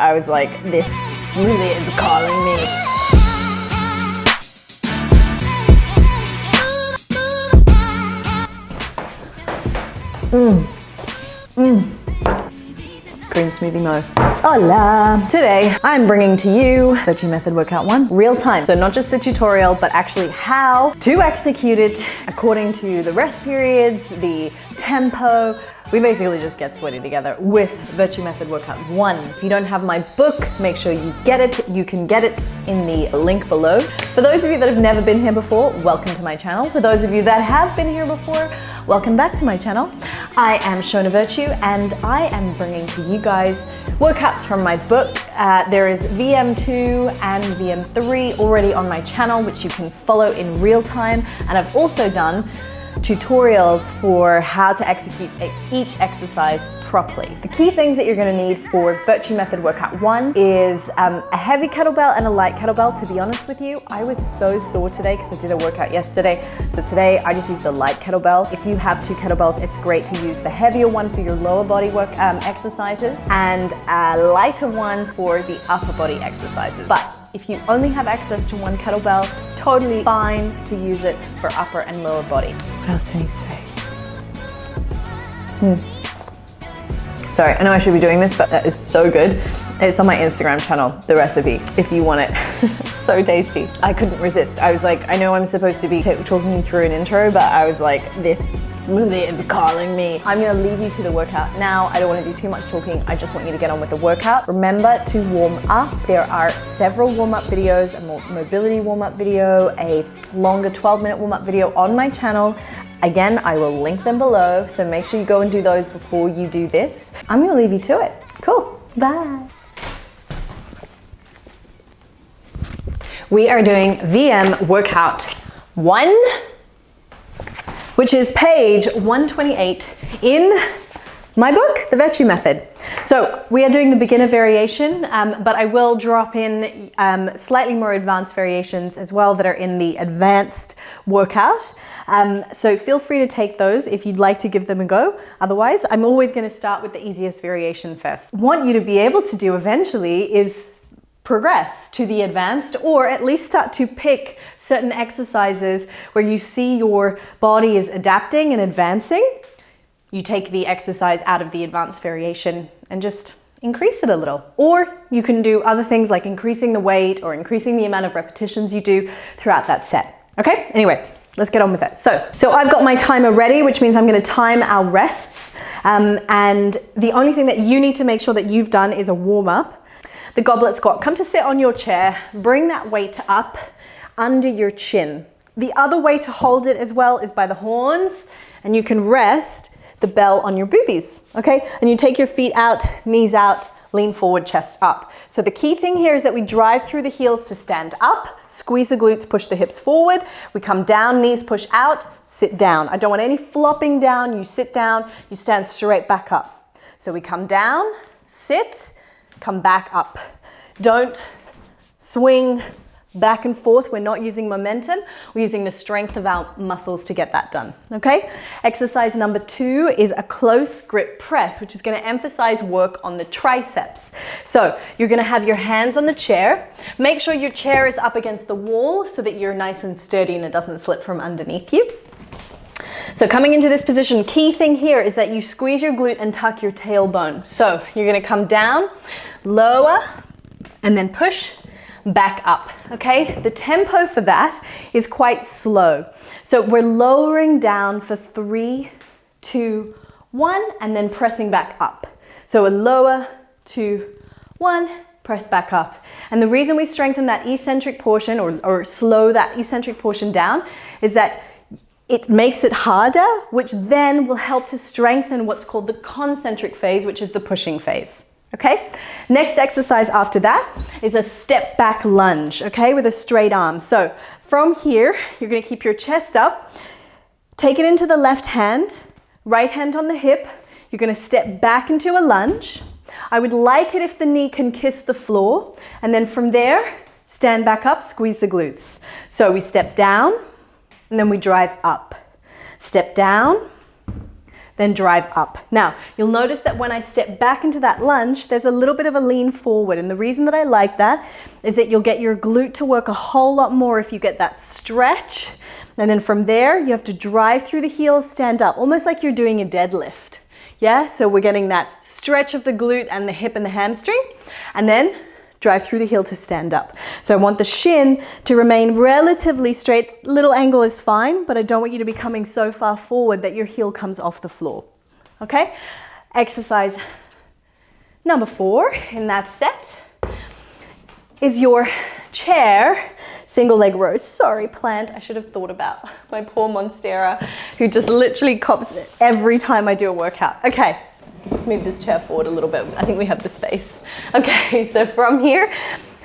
but I was like, this smoothie is calling me. Green smoothie mo. Hola! Today, I'm bringing to you Vertue Method Workout 1, real time. So not just the tutorial, but actually how to execute it according to the rest periods, the tempo. We basically just get sweaty together with Vertue Method Workout 1. If you don't have my book, make sure you get it. You can get it in the link below. For those of you that have never been here before, welcome to my channel. For those of you that have been here before, welcome back to my channel. I am Shona Vertue, and I am bringing to you guys workouts from my book. There is VM2 and VM3 already on my channel, which you can follow in real time. And I've also done tutorials for how to execute each exercise properly. The key things that you're going to need for Vertue Method Workout 1 is a heavy kettlebell and a light kettlebell. To be honest with you, I was so sore today because I did a workout yesterday. So today I just used a light kettlebell. If you have two kettlebells, it's great to use the heavier one for your lower body work exercises and a lighter one for the upper body exercises. But if you only have access to one kettlebell, totally fine to use it for upper and lower body. What else do I need to say? Sorry, I know I should be doing this, but that is so good. It's on my Instagram channel, the recipe, if you want it. So tasty. I couldn't resist. I was like, I know I'm supposed to be talking you through an intro, but I was like, this smoothie is calling me. I'm gonna leave you to the workout now. I don't wanna do too much talking. I just want you to get on with the workout. Remember to warm up. There are several warm-up videos, a mobility warm-up video, a longer 12-minute warm-up video on my channel. Again, I will link them below, so make sure you go and do those before you do this. I'm gonna leave you to it. Cool, bye. We are doing VM Workout 1, which is page 128 in my book, The Vertue Method. So we are doing the beginner variation, but I will drop in slightly more advanced variations as well that are in the advanced workout. So feel free to take those if you'd like to give them a go. Otherwise, I'm always going to start with the easiest variation first. What I want you to be able to do eventually is progress to the advanced, or at least start to pick certain exercises where you see your body is adapting and advancing. You take the exercise out of the advanced variation and just increase it a little. Or you can do other things like increasing the weight or increasing the amount of repetitions you do throughout that set. Okay, anyway, let's get on with it. So I've got my timer ready, which means I'm gonna time our rests. And the only thing that you need to make sure that you've done is a warm up. The goblet squat. Come to sit on your chair, bring that weight up under your chin. The other way to hold it as well is by the horns, and you can rest the bell on your boobies, okay? And you take your feet out, knees out, lean forward, chest up. So the key thing here is that we drive through the heels to stand up, squeeze the glutes, push the hips forward. We come down, knees push out, sit down. I don't want any flopping down. You sit down, you stand straight back up. So we come down, sit, come back up. Don't swing back and forth. We're not using momentum. We're using the strength of our muscles to get that done, okay? Exercise number 2 is a close grip press, which is gonna emphasize work on the triceps. So you're gonna have your hands on the chair. Make sure your chair is up against the wall so that you're nice and sturdy and it doesn't slip from underneath you. So coming into this position, key thing here is that you squeeze your glute and tuck your tailbone. So you're gonna come down, lower, and then push back up, okay? The tempo for that is quite slow. So we're lowering down for 3, 2, 1, and then pressing back up. So a lower, 2, 1, press back up. And the reason we strengthen that eccentric portion or slow that eccentric portion down is that it makes it harder, which then will help to strengthen what's called the concentric phase, which is the pushing phase. Okay, next exercise after that is a step back lunge, okay, with a straight arm. So from here, you're gonna keep your chest up, take it into the left hand, right hand on the hip. You're gonna step back into a lunge. I would like it if the knee can kiss the floor, and then from there, stand back up, squeeze the glutes. So we step down, and then we drive up. Step down, then drive up. Now, you'll notice that when I step back into that lunge, there's a little bit of a lean forward. And the reason that I like that is that you'll get your glute to work a whole lot more if you get that stretch. And then from there, you have to drive through the heels, stand up, almost like you're doing a deadlift. Yeah, so we're getting that stretch of the glute and the hip and the hamstring, and then drive through the heel to stand up. So I want the shin to remain relatively straight. Little angle is fine, but I don't want you to be coming so far forward that your heel comes off the floor. Okay? Exercise number 4 in that set is your chair single leg row. Sorry, plant. I should have thought about my poor Monstera, who just literally cops every time I do a workout. Okay, let's move this chair forward a little bit. I think we have the space. Okay, so from here,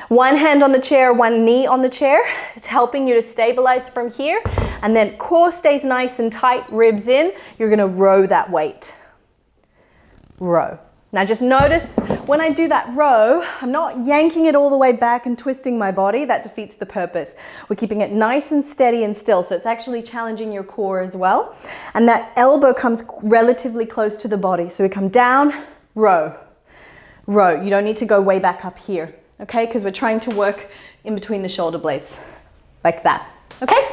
one hand on the chair, one knee on the chair. It's helping you to stabilize from here. And then core stays nice and tight, ribs in. You're gonna row that weight. Row. Now just notice when I do that row, I'm not yanking it all the way back and twisting my body. That defeats the purpose. We're keeping it nice and steady and still, so it's actually challenging your core as well. And that elbow comes relatively close to the body. So we come down, row, row. You don't need to go way back up here, okay? Because we're trying to work in between the shoulder blades, like that, okay?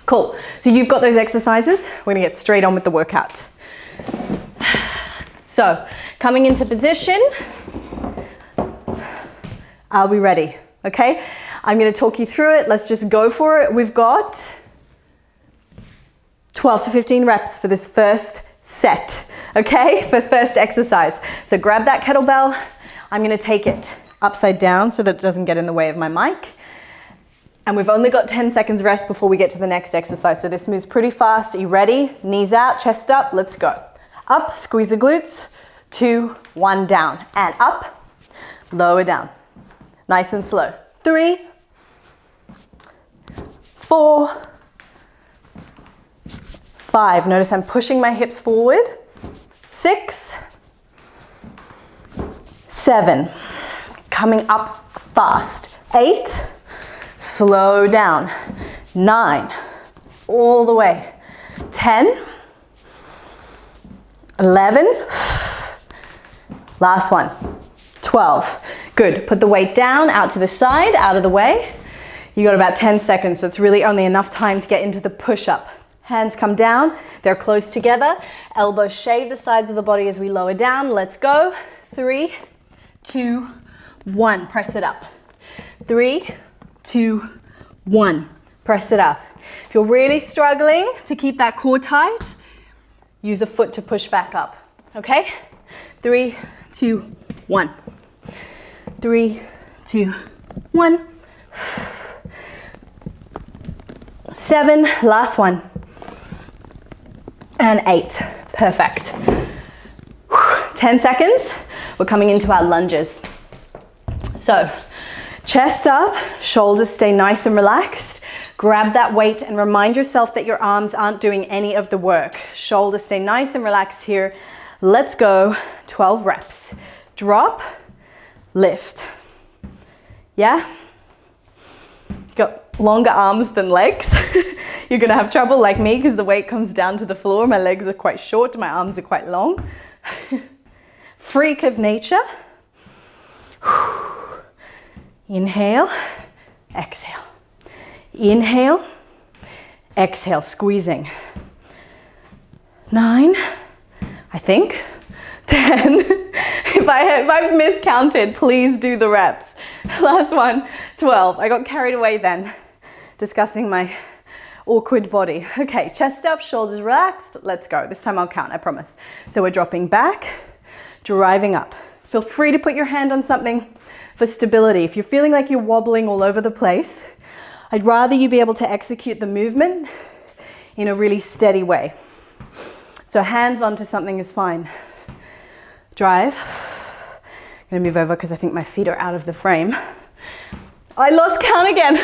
Cool. So you've got those exercises. We're gonna get straight on with the workout. So, coming into position, are we ready? Okay, I'm going to talk you through it. Let's just go for it. We've got 12 to 15 reps for this first set, okay, for first exercise. So grab that kettlebell. I'm going to take it upside down so that it doesn't get in the way of my mic. And we've only got 10 seconds rest before we get to the next exercise. So this moves pretty fast. Are you ready? Knees out, chest up, let's go. Up, squeeze the glutes, 2, 1, down, and up, lower down. Nice and slow. 3, 4, 5. Notice I'm pushing my hips forward. 6, 7. Coming up fast. 8, slow down. 9, all the way. 10, 11, last one, 12. Good, put the weight down, out to the side, out of the way. You got about 10 seconds, so it's really only enough time to get into the push-up. Hands come down, they're close together. Elbows shave the sides of the body as we lower down. Let's go. 3, 2, 1, press it up. 3, 2, 1, press it up. If you're really struggling to keep that core tight, use a foot to push back up, okay? 3, 2, 1. 3, 2, 1. 7, last one. And 8, perfect. 10 seconds, we're coming into our lunges. So, chest up, shoulders stay nice and relaxed. Grab that weight and remind yourself that your arms aren't doing any of the work. Shoulders stay nice and relaxed here. Let's go. 12 reps. Drop, lift. Yeah? Got longer arms than legs. You're gonna have trouble like me because the weight comes down to the floor. My legs are quite short, my arms are quite long. Freak of nature. Inhale, exhale. Inhale, exhale, squeezing. 9, I think. 10. If I've miscounted, please do the reps. Last one, 12. I got carried away then, discussing my awkward body. Okay, chest up, shoulders relaxed. Let's go. This time I'll count, I promise. So we're dropping back, driving up. Feel free to put your hand on something for stability. If you're feeling like you're wobbling all over the place, I'd rather you be able to execute the movement in a really steady way. So hands onto something is fine. Drive. I'm gonna move over because I think my feet are out of the frame. I lost count again.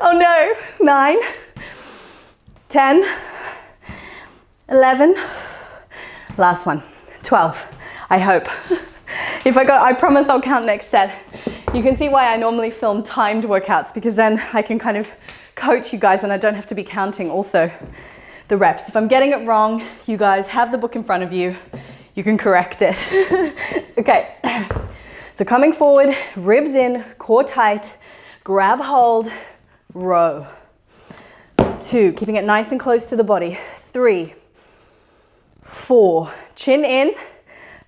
Oh no. 9, 10, 11, last one, 12, I hope. I promise I'll count next set. You can see why I normally film timed workouts, because then I can kind of coach you guys and I don't have to be counting also. the reps. If I'm getting it wrong, you guys have the book in front of you. You can correct it. Okay, so coming forward, ribs in, core tight, grab hold, row. 2, keeping it nice and close to the body. 3, 4, chin in.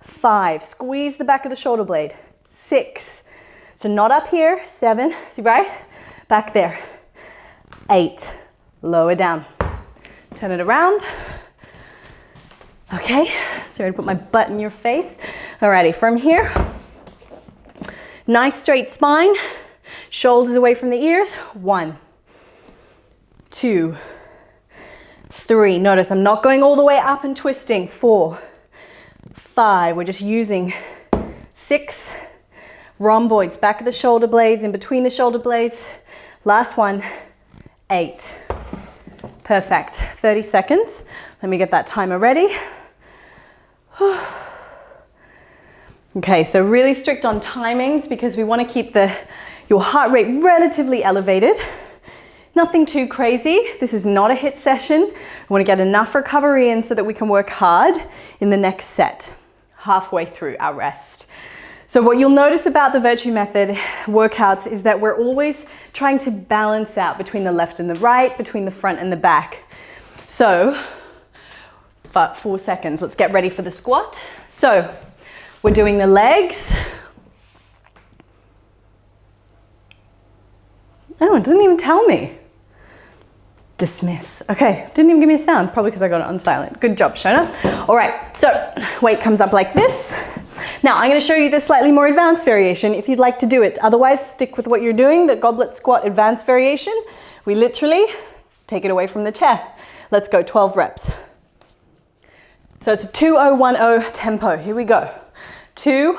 5, squeeze the back of the shoulder blade. 6, so not up here. 7, see right? Back there. 8, lower down. Turn it around. Okay, sorry to put my butt in your face. Alrighty, from here, nice straight spine, shoulders away from the ears. 1, 2, 3. Notice I'm not going all the way up and twisting. 4, 5. We're just using 6. Rhomboids, back of the shoulder blades, in between the shoulder blades. Last one, 8. Perfect. 30 seconds. Let me get that timer ready. Okay, so really strict on timings because we want to keep your heart rate relatively elevated. Nothing too crazy. This is not a HIIT session. We want to get enough recovery in so that we can work hard in the next set, halfway through our rest. So what you'll notice about the Vertue Method workouts is that we're always trying to balance out between the left and the right, between the front and the back. So, about 4 seconds. Let's get ready for the squat. So, we're doing the legs. Oh, it doesn't even tell me. Dismiss. Okay, didn't even give me a sound, probably because I got it on silent. Good job, Shona. All right, so weight comes up like this. Now, I'm going to show you this slightly more advanced variation if you'd like to do it. Otherwise, stick with what you're doing, the goblet squat advanced variation. We literally take it away from the chair. Let's go, 12 reps. So it's a 2-0-1-0 tempo. Here we go. 2,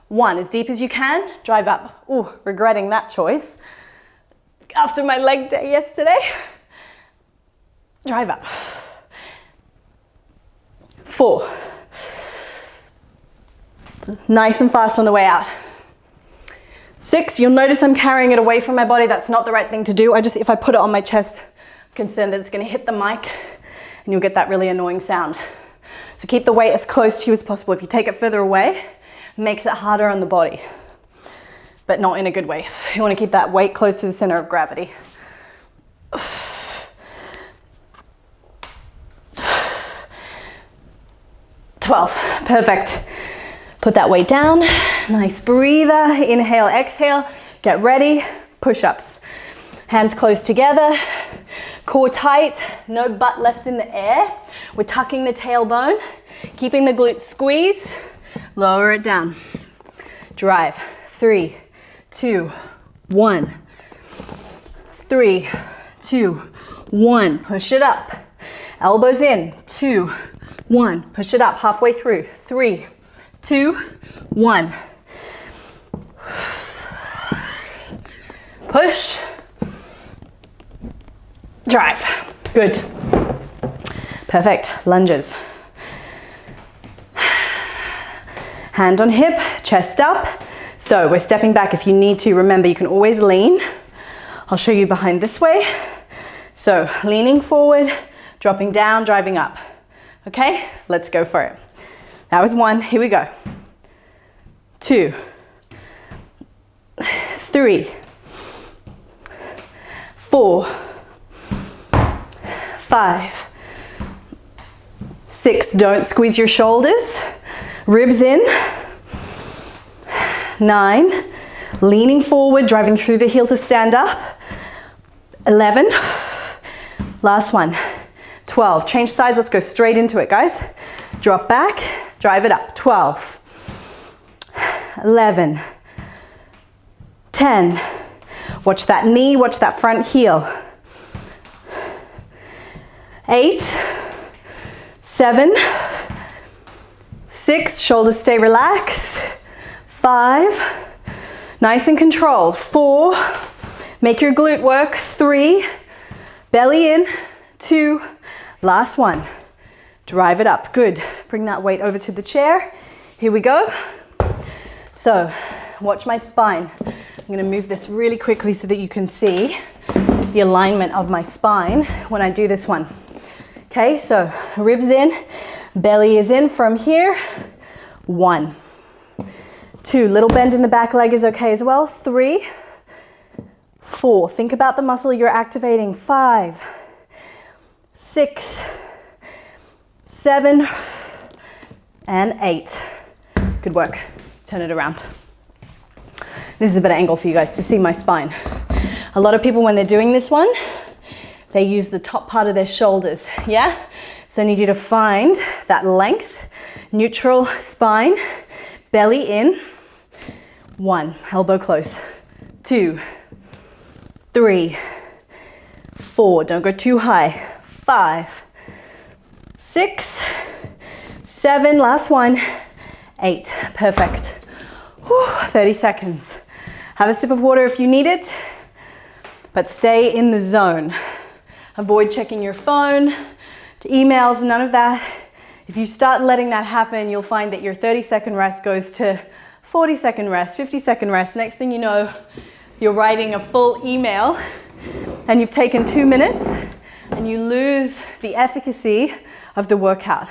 1, as deep as you can, drive up. Ooh, regretting that choice. After my leg day yesterday, drive up. 4. Nice and fast on the way out. 6, you'll notice I'm carrying it away from my body. That's not the right thing to do. If I put it on my chest, I'm concerned that it's going to hit the mic and you'll get that really annoying sound. So keep the weight as close to you as possible. If you take it further away, it makes it harder on the body, but not in a good way. You want to keep that weight close to the center of gravity. 12, perfect. Put that weight down, nice breather, inhale, exhale, get ready, push-ups. Hands close together, core tight, no butt left in the air. We're tucking the tailbone, keeping the glutes squeezed, lower it down. Drive, 3, 2, 1. 3, 2, 1, push it up. Elbows in, 2, 1, push it up, halfway through, 3, 2, 1. Push. Drive. Good. Perfect. Lunges. Hand on hip, chest up. So we're stepping back. If you need to, remember you can always lean. I'll show you behind this way. So leaning forward, dropping down, driving up. Okay, let's go for it. That was 1. Here we go. 2, 3, 4, 5, 6. Don't squeeze your shoulders. Ribs in. 9. Leaning forward, driving through the heel to stand up. 11. Last one. 12. Change sides. Let's go straight into it, guys. Drop back, drive it up. 12. 11. 10. Watch that knee, watch that front heel. 8, 7, 6, shoulders stay relaxed. 5, nice and controlled. 4, make your glute work. 3, belly in. 2, last one. Drive it up, good. Bring that weight over to the chair. Here we go. So, watch my spine. I'm gonna move this really quickly so that you can see the alignment of my spine when I do this one. Okay, so ribs in, belly is in from here. 1, 2, little bend in the back leg is okay as well. 3, 4, think about the muscle you're activating. 5, 6, 7, and 8. Good work. Turn it around. This is a better angle for you guys to see my spine. A lot of people, when they're doing this one, they use the top part of their shoulders, yeah? So I need you to find that length, neutral spine, belly in. 1, elbow close. 2, 3, 4, don't go too high. 5, 6, 7, last one, 8, perfect. Whew, 30 seconds. Have a sip of water if you need it, but stay in the zone. Avoid checking your phone, emails, none of that. If you start letting that happen, you'll find that your 30-second rest goes to 40-second rest, 50-second rest. Next thing you know, you're writing a full email and you've taken 2 minutes and you lose the efficacy of the workout.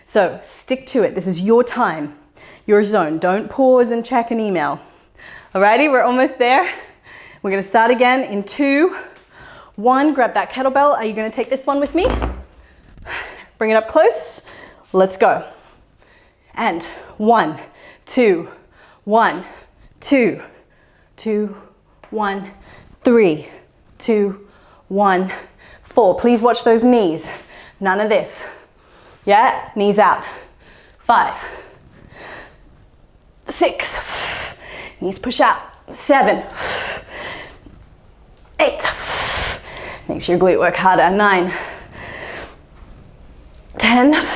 So stick to it. This is your time, your zone. Don't pause and check an email. Alrighty, we're almost there. We're gonna start again in 2, 1, grab that kettlebell. Are you gonna take this one with me? Bring it up close. Let's go. And 1, 2, 1, 2, 2, 1, 3, 2, 1, 4. Please watch those knees. None of this. Yeah, knees out. 5, 6, knees push out. 7, 8, makes your glute work harder. 9, 10,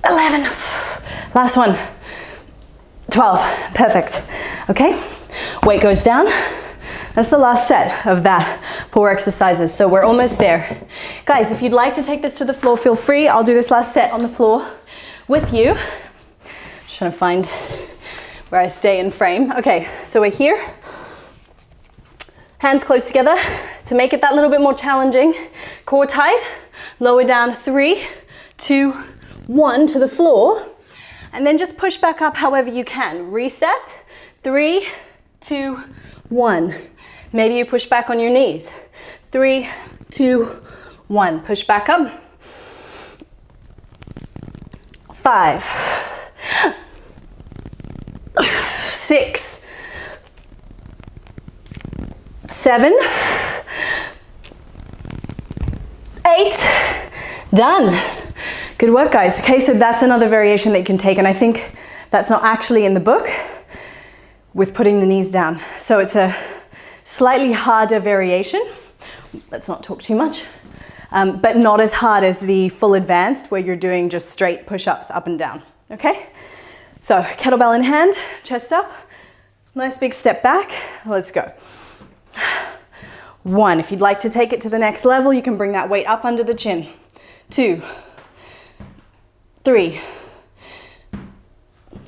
11, last one, 12, perfect. Okay, weight goes down. That's the last set of that 4 exercises, so we're almost there. Guys, if you'd like to take this to the floor, feel free. I'll do this last set on the floor with you. Just trying to find where I stay in frame. Okay, so we're here. Hands close together to make it that little bit more challenging. Core tight, lower down. 3, 2, 1 to the floor. And then just push back up however you can. Reset. 3, 2, 1. Maybe you push back on your knees. 3, 2, 1. Push back up. 5, 6, 7, 8, done. Good work, guys. Okay, so that's another variation that you can take, and I think that's not actually in the book with putting the knees down. So it's a slightly harder variation. Let's not talk too much, but not as hard as the full advanced where you're doing just straight push-ups up and down, okay? So kettlebell in hand, chest up, nice big step back, let's go. 1, if you'd like to take it to the next level, you can bring that weight up under the chin. 2, 3,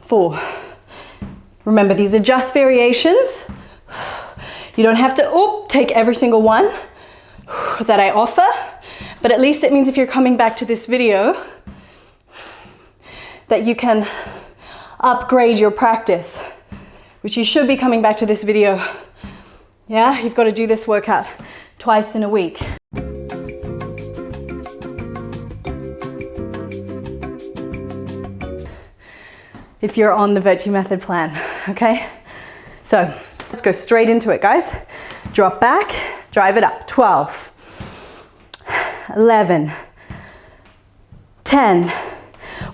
4. Remember, these are just variations. You don't have to take every single one that I offer, but at least it means if you're coming back to this video that you can upgrade your practice, which you should be coming back to this video. Yeah, you've got to do this workout twice in a week. If you're on the Vertue Method plan, okay? So let's go straight into it, guys. Drop back, drive it up. 12, 11, 10.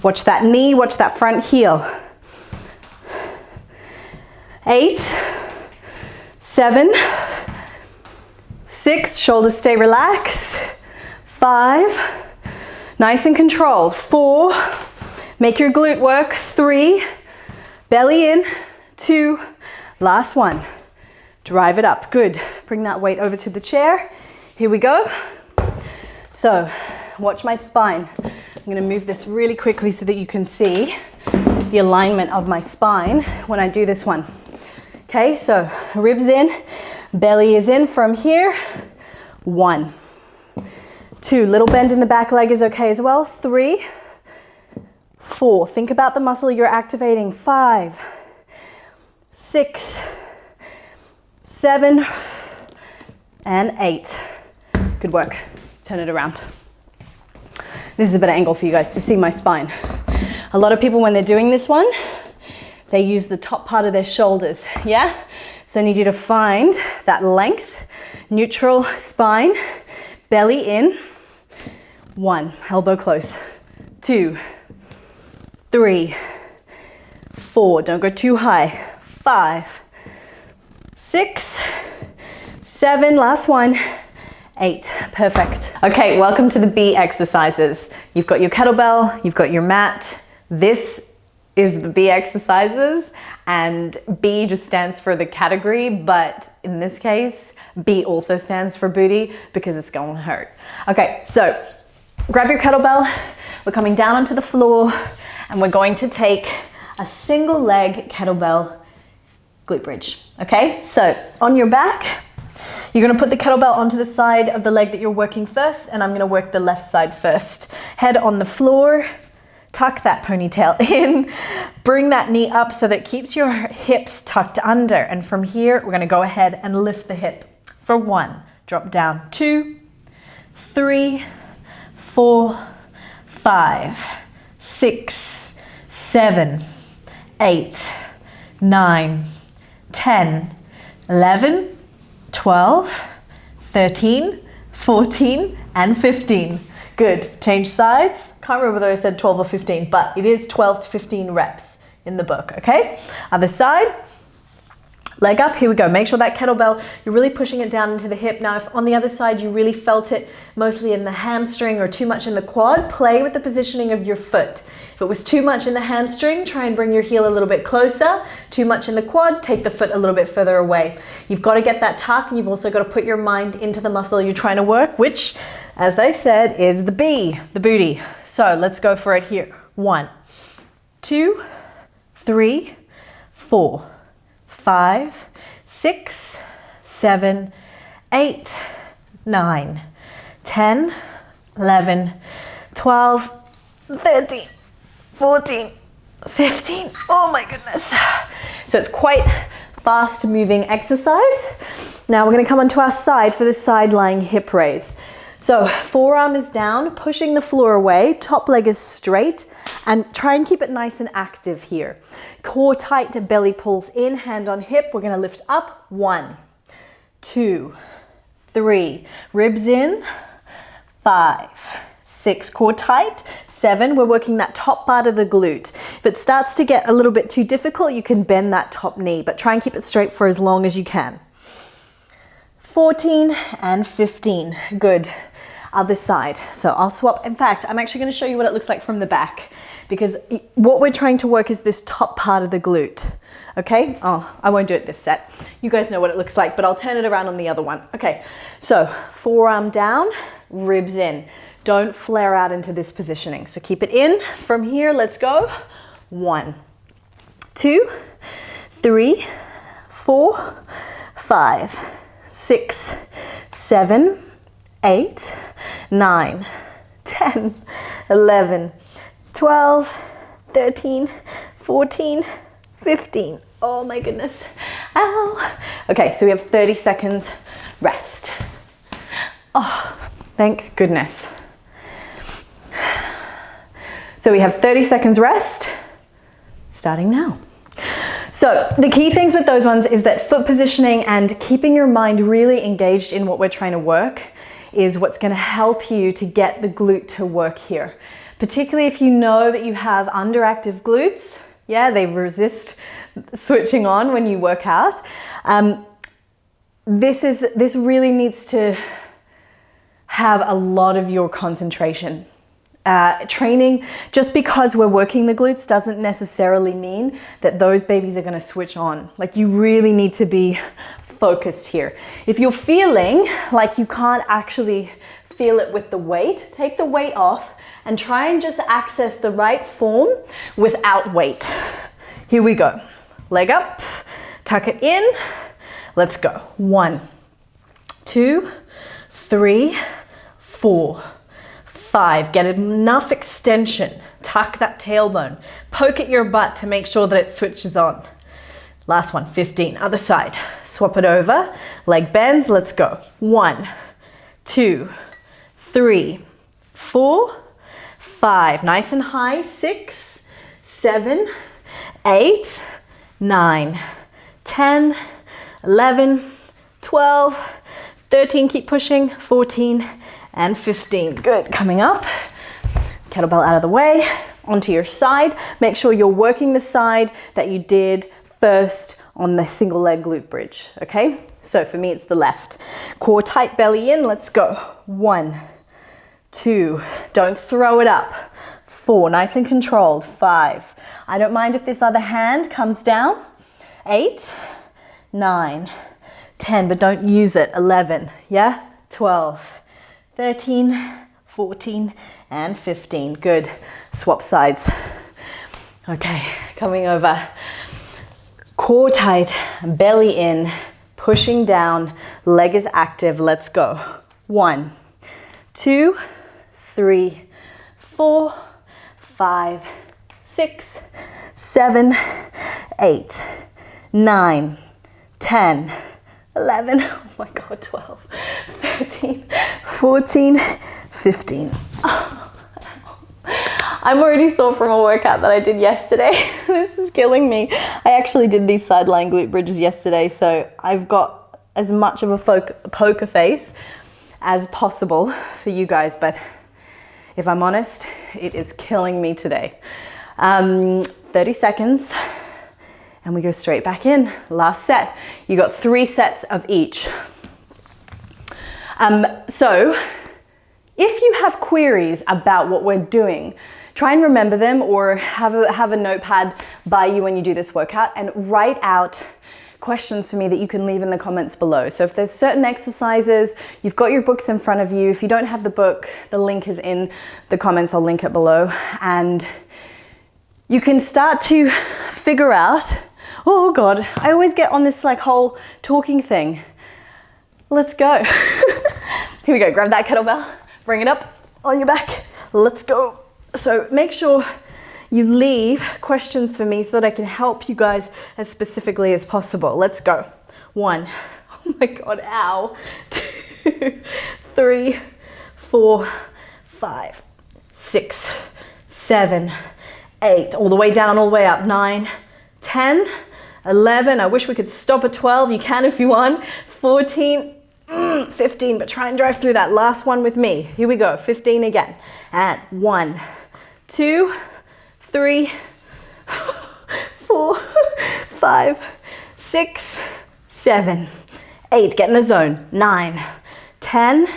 Watch that knee, watch that front heel. 8, 7, 6, shoulders stay relaxed. 5, nice and controlled. 4, make your glute work. 3, belly in. 2, last one. Drive it up, good. Bring that weight over to the chair. Here we go. So, watch my spine. I'm gonna move this really quickly so that you can see the alignment of my spine when I do this one. Okay, so ribs in, belly is in from here. 1, 2, little bend in the back leg is okay as well. 3, 4, think about the muscle you're activating. 5, 6, 7, and 8. Good work. Turn it around. This is a better angle for you guys to see my spine. A lot of people, when they're doing this one, they use the top part of their shoulders, yeah? So I need you to find that length, neutral spine, belly in. 1, elbow close. 2, 3, 4, don't go too high. 5, 6, 7, last one. 8, perfect. Okay, welcome to the B exercises. You've got your kettlebell, you've got your mat. This is the B exercises, and B just stands for the category, but in this case, B also stands for booty because it's going to hurt. Okay, so grab your kettlebell. We're coming down onto the floor and we're going to take a single leg kettlebell glute bridge. Okay, so on your back, you're going to put the kettlebell onto the side of the leg that you're working first, and I'm going to work the left side first. Head on the floor. Tuck that ponytail in, bring that knee up so that it keeps your hips tucked under. And from here, we're gonna go ahead and lift the hip for 1. Drop down. 2, 3, 4, 5, 6, 7, 8, 9, 10, 11, 12, 13, 14, and 15. Good. Change sides. Can't remember whether I said 12 or 15, but it is 12 to 15 reps in the book, okay? Other side. Leg up, here we go. Make sure that kettlebell, you're really pushing it down into the hip. Now, if on the other side you really felt it mostly in the hamstring or too much in the quad, play with the positioning of your foot. If it was too much in the hamstring, try and bring your heel a little bit closer. Too much in the quad, take the foot a little bit further away. You've got to get that tuck, and you've also got to put your mind into the muscle you're trying to work, which, as I said, is the B, the booty. So let's go for it here. 1, 2, 3, 4, 5, 6, 7, 8, 9, 10, 11, 12, 13, 14, 15. Oh my goodness. So it's quite fast moving exercise. Now we're going to come onto our side for the side lying hip raise. So forearm is down, pushing the floor away, top leg is straight, and try and keep it nice and active here. Core tight, belly pulls in, hand on hip. We're going to lift up. 1, 2, 3, ribs in. 5, 6, core tight. 7, we're working that top part of the glute. If it starts to get a little bit too difficult, you can bend that top knee, but try and keep it straight for as long as you can. 14 and 15. Good. Other side. So I'll swap. In fact, I'm actually going to show you what it looks like from the back, because what we're trying to work is this top part of the glute. Okay? Oh, I won't do it this set. You guys know what it looks like, but I'll turn it around on the other one. Okay. So forearm down, ribs in. Don't flare out into this positioning. So keep it in. From here, let's go. 1, 2, 3, 4, 5, 6, 7, 8, 9, 10, 11, 12, 13, 14, 15. Oh my goodness. Ow. Okay, so we have 30 seconds rest. Oh, thank goodness. So we have 30 seconds rest, starting now. So the key things with those ones is that foot positioning and keeping your mind really engaged in what we're trying to work is what's going to help you to get the glute to work here. Particularly if you know that you have underactive glutes. Yeah, they resist switching on when you work out. This really needs to have a lot of your concentration. Training, just because we're working the glutes doesn't necessarily mean that those babies are going to switch on. Like, you really need to be focused here. If you're feeling like you can't actually feel it with the weight, take the weight off and try and just access the right form without weight. Here we go. Leg up, tuck it in. Let's go. 1, 2, 3, 4, 5. Get enough extension. Tuck that tailbone. Poke at your butt to make sure that it switches on. Last one, 15. Other side. Swap it over. Leg bends. Let's go. 1, 2, 3, 4, 5. Nice and high. 6, 7, 8, 9, 10, 11, 12, 13. Keep pushing. 14 and 15. Good. Coming up. Kettlebell out of the way. Onto your side. Make sure you're working the side that you did first on the single leg glute bridge, okay? So for me, it's the left. Core tight, belly in, let's go. 1, 2, don't throw it up. 4, nice and controlled. 5, I don't mind if this other hand comes down. 8, 9, 10, but don't use it. 11, yeah? 12, 13, 14, and 15. Good. Swap sides. Okay, coming over. Core tight, belly in, pushing down, leg is active. Let's go. 1, 2, 3, 4, 5, 6, 7, 8, 9, 10, 11, oh my God, 12, 13, 14, 15. I'm already sore from a workout that I did yesterday. This is killing me. I actually did these sideline glute bridges yesterday, so I've got as much of a poker face as possible for you guys, but if I'm honest, it is killing me today. 30 seconds, and we go straight back in. Last set. You got 3 sets of each. So, if you have queries about what we're doing, try and remember them, or have a notepad by you when you do this workout, and write out questions for me that you can leave in the comments below. So if there's certain exercises, you've got your books in front of you. If you don't have the book, the link is in the comments. I'll link it below. And you can start to figure out, oh God, I always get on this like whole talking thing. Let's go. Here we go, grab that kettlebell, bring it up on your back. Let's go. So make sure you leave questions for me so that I can help you guys as specifically as possible. Let's go. 1, oh my God, ow. 2, 3, 4, 5, 6, 7, 8, all the way down, all the way up. 9, 10, 11. I wish we could stop at 12. You can if you want. 14, 15, but try and drive through that last one with me. Here we go. 15 again. And 1, 2, 3, 4, 5, 6, 7, 8. Get in the zone. 9, 10,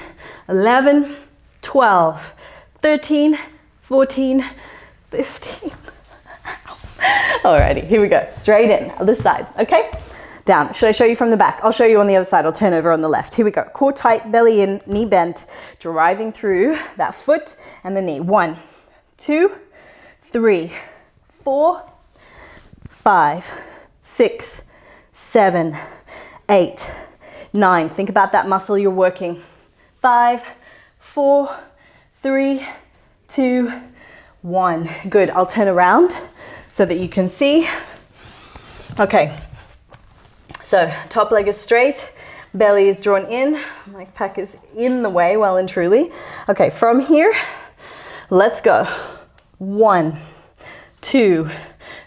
11, 12, 13, 14, 15. Alrighty, here we go. Straight in, other side, okay? Down. Should I show you from the back? I'll show you on the other side. I'll turn over on the left. Here we go. Core tight, belly in, knee bent, driving through that foot and the knee. 1, 2, 3, 4, 5, 6, 7, 8, 9. Think about that muscle you're working. 5, 4, 3, 2, 1. Good. I'll turn around so that you can see. Okay. So top leg is straight, belly is drawn in, my pack is in the way, well and truly. Okay, from here, let's go. 1, 2,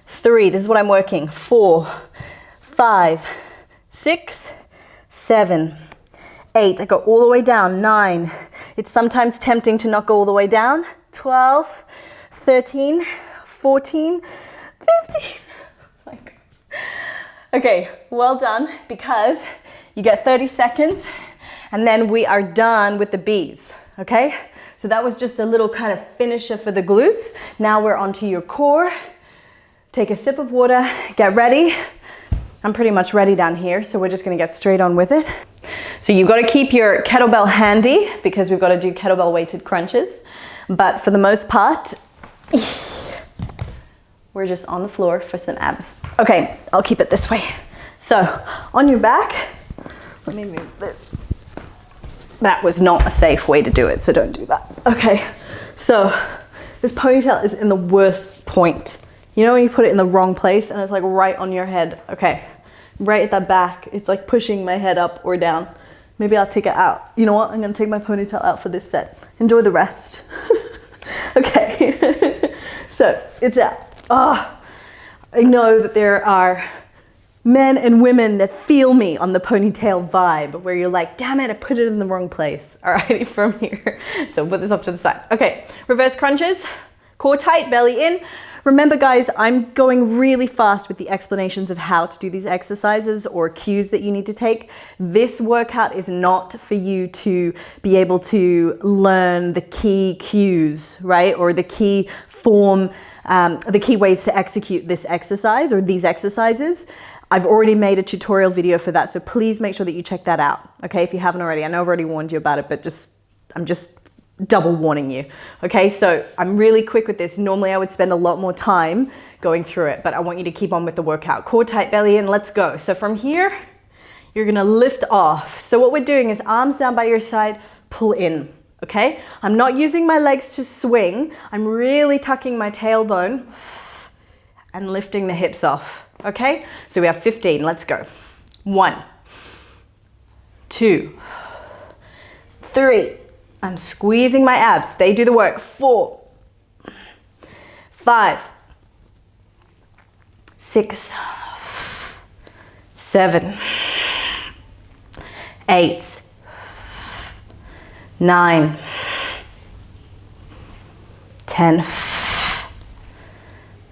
3, this is what I'm working. 4, 5, 6, 7, 8, I go all the way down. 9, it's sometimes tempting to not go all the way down. 12, 13, 14, 15. Okay, well done, because you get 30 seconds and then we are done with the B's, okay? So that was just a little kind of finisher for the glutes. Now we're onto your core. Take a sip of water, get ready. I'm pretty much ready down here, so we're just gonna get straight on with it. So you've got to keep your kettlebell handy because we've got to do kettlebell weighted crunches. But for the most part, we're just on the floor for some abs. Okay, I'll keep it this way. So, on your back, let me move this. That was not a safe way to do it, so don't do that. Okay, so this ponytail is in the worst point. You know when you put it in the wrong place and it's like right on your head? Okay, right at the back. It's like pushing my head up or down. Maybe I'll take it out. You know what? I'm gonna take my ponytail out for this set. Enjoy the rest. Okay, so it's out. Oh, I know that there are men and women that feel me on the ponytail vibe, where you're like, damn it, I put it in the wrong place. All right, from here. So put this off to the side. Okay, reverse crunches, core tight, belly in. Remember guys, I'm going really fast with the explanations of how to do these exercises or cues that you need to take. This workout is not for you to be able to learn the key cues, right? Or the key form, the key ways to execute this exercise or these exercises. I've already made a tutorial video for that, so please make sure that you check that out, okay, if you haven't already. I know I've already warned you about it, but I'm just double warning you, okay? So I'm really quick with this. Normally I would spend a lot more time going through it, but I want you to keep on with the workout. Core tight, belly in, let's go. So from here, you're gonna lift off. So what we're doing is arms down by your side, pull in, okay? I'm not using my legs to swing. I'm really tucking my tailbone and lifting the hips off. Okay, so we have 15, let's go. 1, 2, 3, I'm squeezing my abs, they do the work. 4, 5, 6, 7, 8, 9, 10,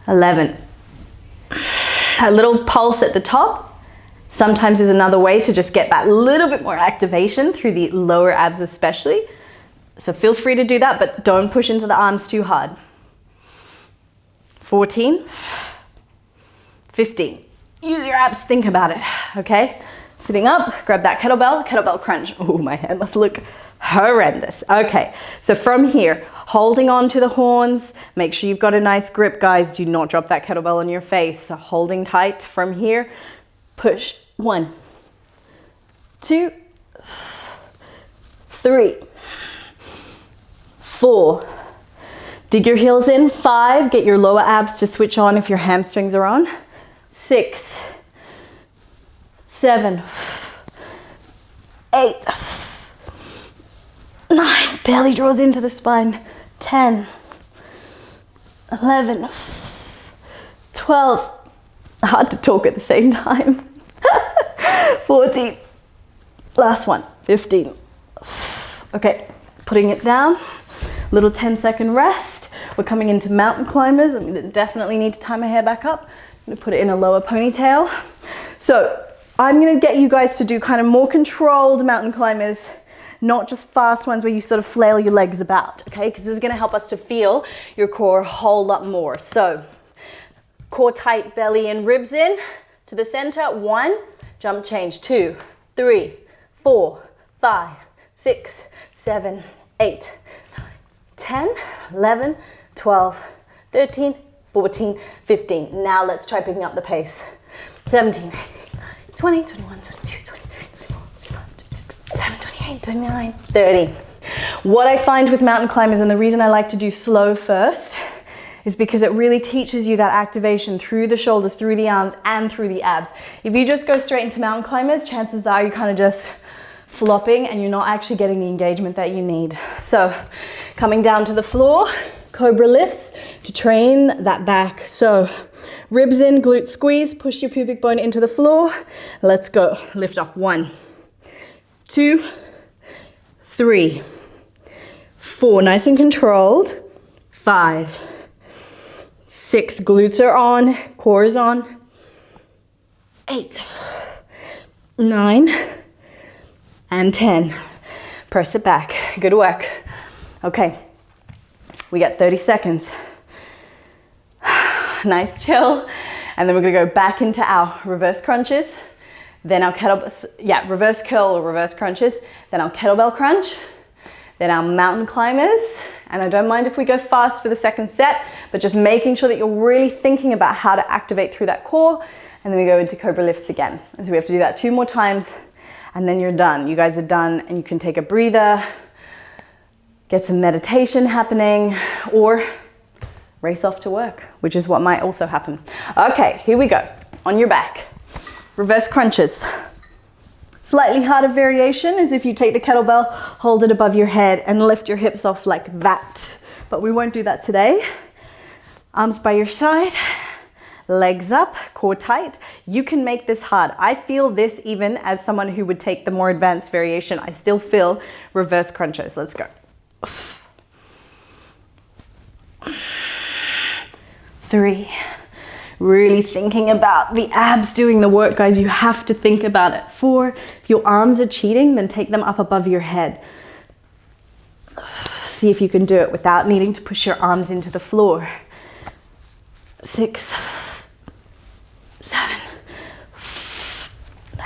11. A little pulse at the top sometimes is another way to just get that little bit more activation through the lower abs especially. So feel free to do that, but don't push into the arms too hard. 14, 15. Use your abs, think about it, okay? Sitting up, grab that kettlebell crunch. Oh, my hand must look horrendous. Okay, so from here, holding on to the horns, make sure you've got a nice grip, guys. Do not drop that kettlebell on your face. So holding tight from here, push. 1, 2, 3, 4. Dig your heels in. 5, get your lower abs to switch on if your hamstrings are on. 6, 7, 8, 9, belly draws into the spine. 10, 11, 12, hard to talk at the same time. 14, last one, 15. Okay, putting it down, little 10-second rest. We're coming into mountain climbers. I'm gonna definitely need to tie my hair back up. I'm gonna put it in a lower ponytail. So I'm gonna get you guys to do kind of more controlled mountain climbers, not just fast ones where you sort of flail your legs about, okay? Because this is gonna help us to feel your core a whole lot more. So core tight, belly in, ribs in, to the center. 1, jump change. 2, 3, 4, 5, 6, 7, 8, 9, 10, 11, 12, 13, 14, 15. Now let's try picking up the pace. 17, 18, 20, 21, 22, 23, 24, 25, 26, 27, 28, 29, 30. What I find with mountain climbers, and the reason I like to do slow first, is because it really teaches you that activation through the shoulders, through the arms, and through the abs. If you just go straight into mountain climbers, chances are you're kind of just flopping and you're not actually getting the engagement that you need. So coming down to the floor, cobra lifts to train that back. So ribs in, glute squeeze, push your pubic bone into the floor. Let's go. Lift off. 1, 2, 3, 4. Nice and controlled. 5, 6. Glutes are on, core is on. 8, 9, and 10. Press it back. Good work. Okay, we got 30 seconds. Nice chill. And then we're gonna go back into our reverse crunches, then our reverse curl or reverse crunches, then our kettlebell crunch, then our mountain climbers. And I don't mind if we go fast for the second set, but just making sure that you're really thinking about how to activate through that core. And then we go into cobra lifts again. And so we have to do that 2 more times and then you're done. You guys are done, and you can take a breather, get some meditation happening, or race off to work, which is what might also happen. Okay, here we go. On your back, reverse crunches. Slightly harder variation is if you take the kettlebell, hold it above your head, and lift your hips off like that. But we won't do that today. Arms by your side, legs up, core tight. You can make this hard. I feel this even as someone who would take the more advanced variation. I still feel reverse crunches. Let's go. 3. Really thinking about the abs doing the work, guys. You have to think about it. 4. If your arms are cheating, then take them up above your head. See if you can do it without needing to push your arms into the floor. 6, 7,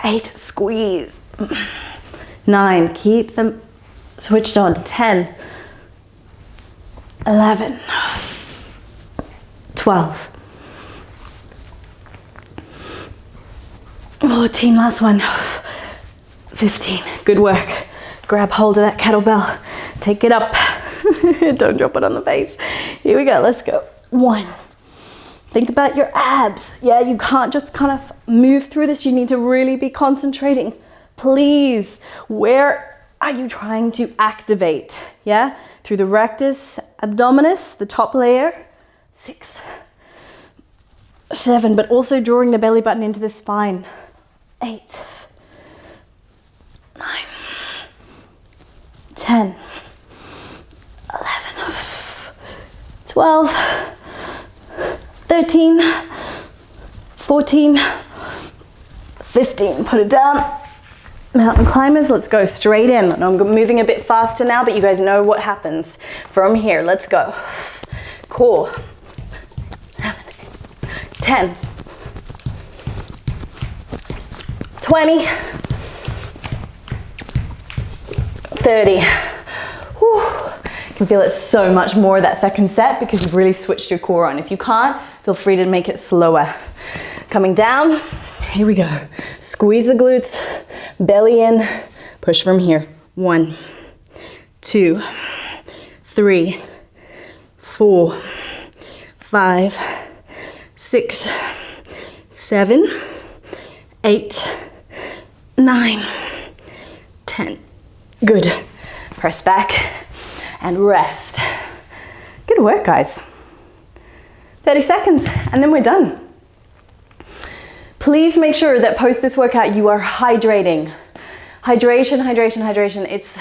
8, squeeze. 9, keep them switched on. 10, 11, 12, 14, last one, 15, good work. Grab hold of that kettlebell, take it up, don't drop it on the face. Here we go, let's go. 1, think about your abs. Yeah, you can't just kind of move through this, you need to really be concentrating. Please, where are you trying to activate? Yeah, through the rectus abdominis, the top layer. 6, 7, but also drawing the belly button into the spine. 8, 9, 10, 11, 12, 13, 14, 15. Put it down. Mountain climbers, let's go straight in. I'm moving a bit faster now, but you guys know what happens from here. Let's go. Core. 10, 20, 30. Whew. You can feel it so much more that second set because you've really switched your core on. If you can't, feel free to make it slower. Coming down, here we go. Squeeze the glutes, belly in, push from here. 1, 2, 3, 4, 5, 6, 7, 8, 9, 10. Good. Press back and rest. Good work, guys. 30 seconds and then we're done. Please make sure that post this workout you are hydrating. Hydration, hydration, hydration. It's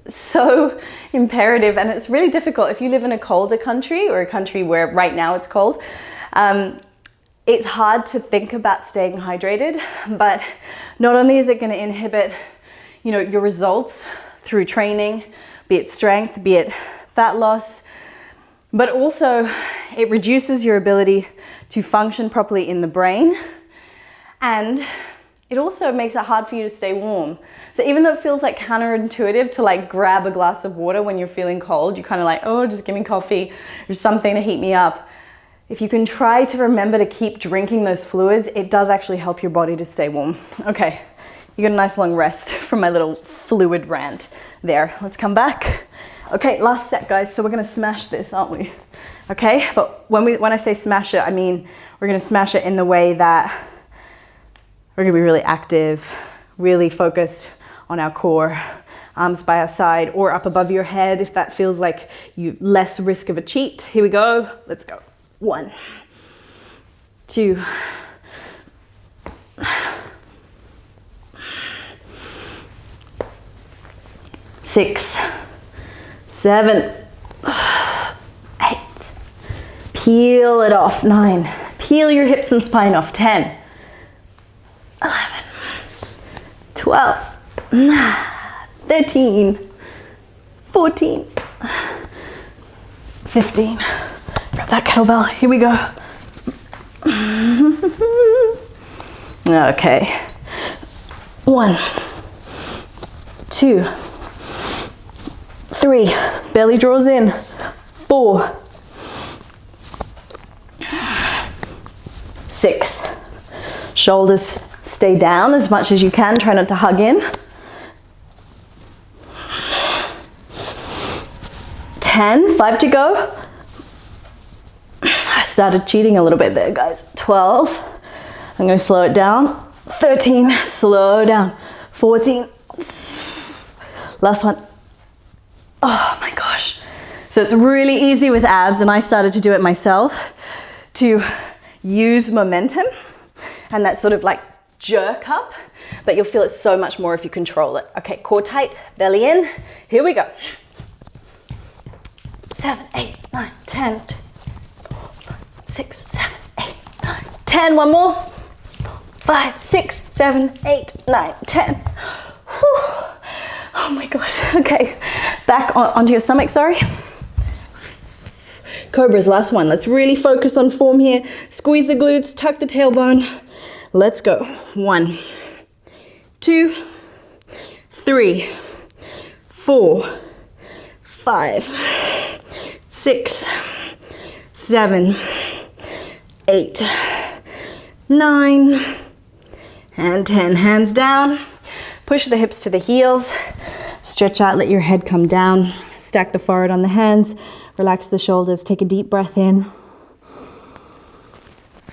so imperative, and it's really difficult if you live in a colder country or a country where right now it's cold. It's hard to think about staying hydrated, but not only is it going to inhibit, your results through training, be it strength, be it fat loss, but also it reduces your ability to function properly in the brain, and it also makes it hard for you to stay warm. So even though it feels like counterintuitive to like grab a glass of water when you're feeling cold, you're kind of like, oh, just give me coffee or something to heat me up. If you can try to remember to keep drinking those fluids, it does actually help your body to stay warm. Okay, you get a nice long rest from my little fluid rant there. Let's come back. Okay, last set, guys. So we're gonna smash this, aren't we? Okay, but when I say smash it, I mean we're gonna smash it in the way that we're gonna be really active, really focused on our core, arms by our side or up above your head if that feels like you less risk of a cheat. Here we go, let's go. 1, 2, 6, 7, 8. Peel it off. 9. Peel your hips and spine off. 10, 11, 12, 13, 14, 15. Grab that kettlebell. Here we go. Okay. 1, 2, 3. Belly draws in. 4, 6. Shoulders stay down as much as you can. Try not to hug in. 10, 5 to go. I started cheating a little bit there, guys. 12, I'm gonna slow it down. 13, slow down. 14, last one. Oh my gosh. So it's really easy with abs, and I started to do it myself to use momentum and that sort of like jerk up, but you'll feel it so much more if you control it. Okay, core tight, belly in. Here we go. 7, 8, 9, 10, 6, 7, 8, 9, 10. One more. 5, 6, 7, 8, 9, 10. Whew. Oh my gosh. Okay, back onto your stomach, sorry. Cobra's last one. Let's really focus on form here. Squeeze the glutes, tuck the tailbone. Let's go. 1, 2, 3, 4, 5, 6, 7, 8, 9, and 10. Hands down. Push the hips to the heels. Stretch out, let your head come down. Stack the forehead on the hands. Relax the shoulders. Take a deep breath in.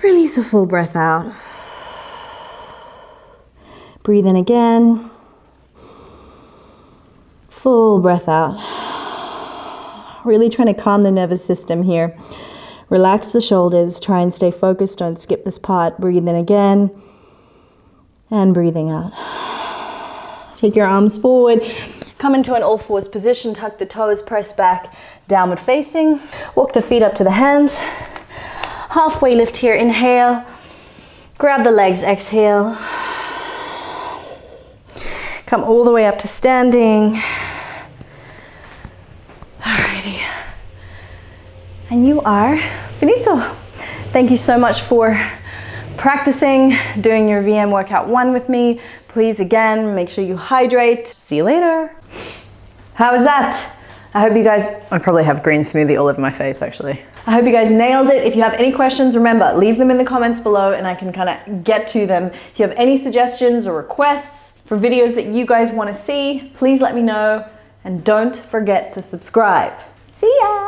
Release a full breath out. Breathe in again. Full breath out. Really trying to calm the nervous system here. Relax the shoulders. Try and stay focused. Don't skip this part. Breathe in again. And breathing out. Take your arms forward. Come into an all fours position. Tuck the toes. Press back. Downward facing. Walk the feet up to the hands. Halfway lift here. Inhale. Grab the legs. Exhale. Come all the way up to standing. Alrighty. And you are finito. Thank you so much for practicing, doing your VM workout 1 with me. Please, again, make sure you hydrate. See you later. How was that? I hope you guys, I probably have green smoothie all over my face actually. I hope you guys nailed it. If you have any questions, remember, leave them in the comments below and I can kind of get to them. If you have any suggestions or requests for videos that you guys want to see, please let me know and don't forget to subscribe. See ya!